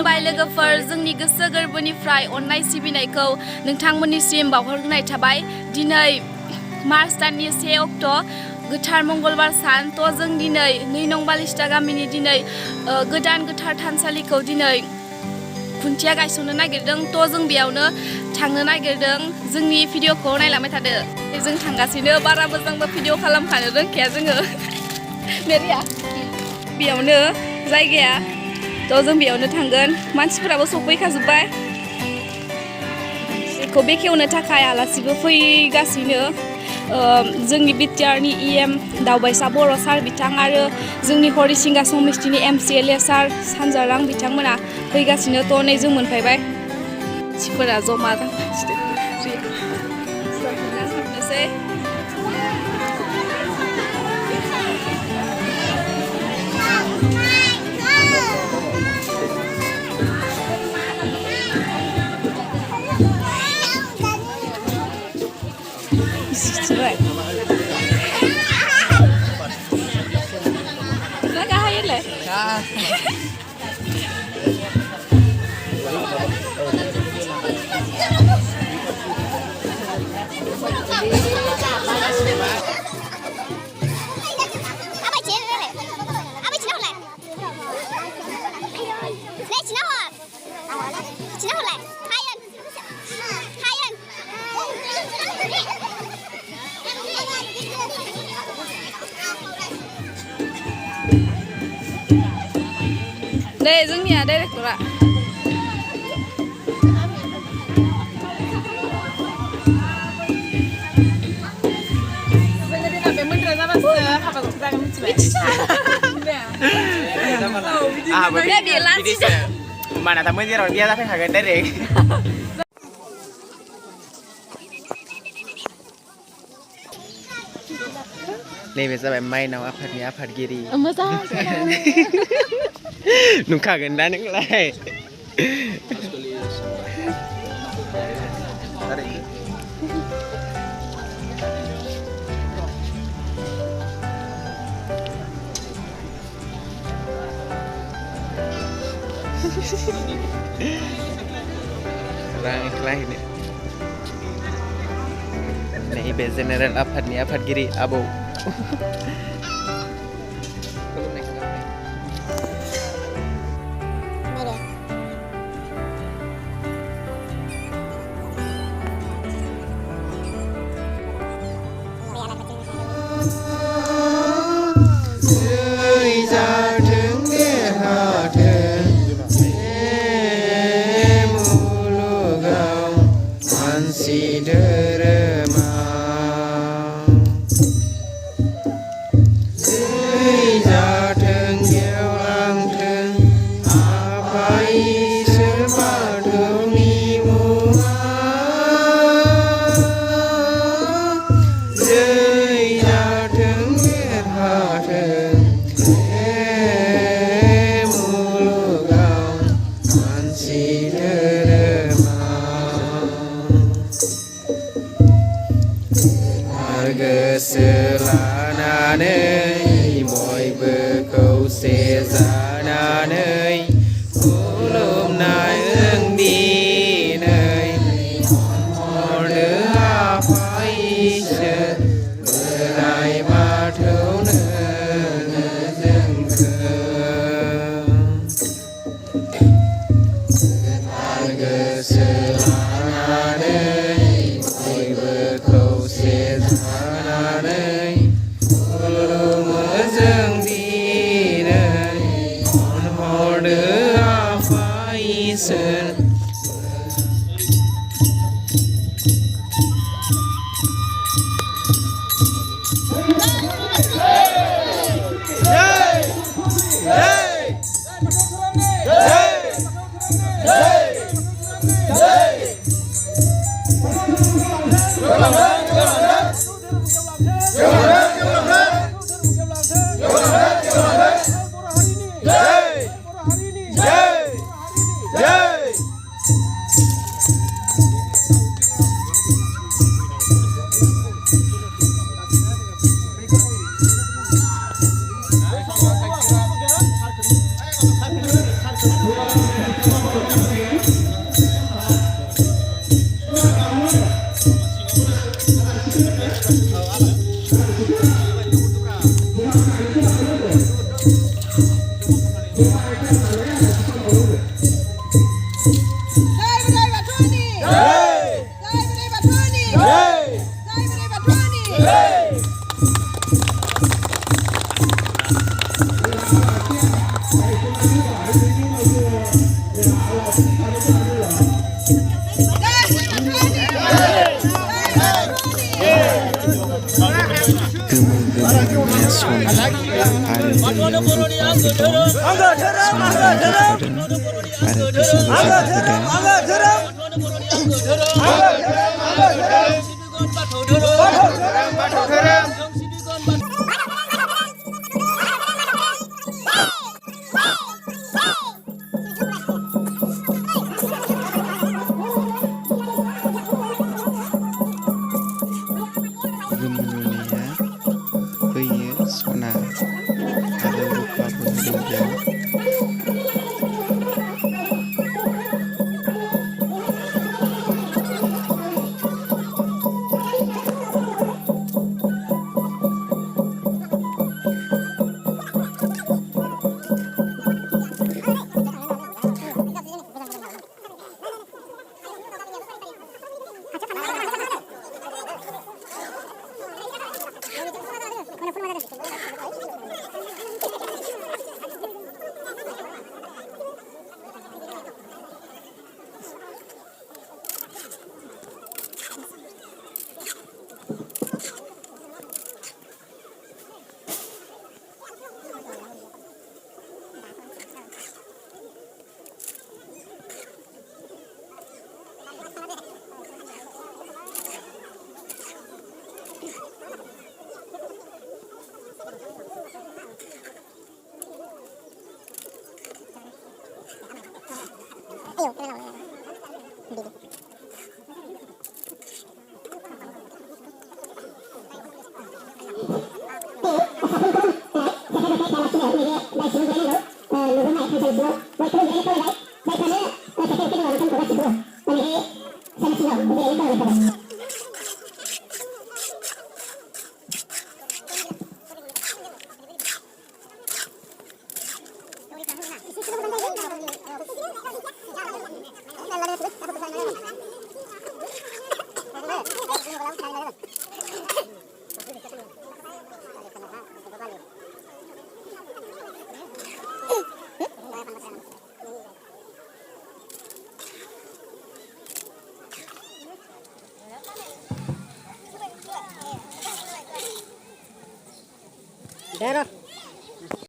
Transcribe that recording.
खुलुमबाय लोगोफोर जोंनि गोसो गोरबोनिफ्राय अननाय सिबिनायखौ नोंथांमोननिसिम बावहरनाय थाबाय। दिनै मार्च दाननि 1 अक्ट' गोथार मंगलबार सान। जों दिनै 2 नं बालिस्टा गामिनि दिनै गोदान गोथार थानसालिखौ दिनै खुन्थिया गायसननो नागिरदों। जों बेयावनो थांनो नागिरदों। जोंनि भिडिअखौ नायलांबाय थादो। जों थांगासिनो बारा मोजांबो भिडिअ खालामखानो रोंखाया जोङो। मेरिया बेयावनो जायगाया जों बेयावनो थांगोन। मानसिफोराबो सफैखाजोब्बाय। बेखौ बेखेवनो थाखाय आलासिबो फैगासिनो। जोंनि बिटिआरनि EM दावबायसा बर' सार बिथां आरो जोंनि हरिसिंगा समिस्टिनि MCLA सार सानजारां बिथांमोना फैगासिनो। नै जों मोनफैबाय। मानसिफोरा जमा थांनोसै। जोंनिया डाइरेक्टरा mana tamu dia orang dia tapi harga derek. Ini bisa main nama apa giri. Masa? Nuka genda nih lah. Orang ikhlas ini. Ini ibu general apa giri abu. गोमो सना आरो गोमो रुफा होदों सना गाब होदों आरो फैसाबो गोमोनिया फैयो सना आरो रुफाबो होदों बेयाव Daerah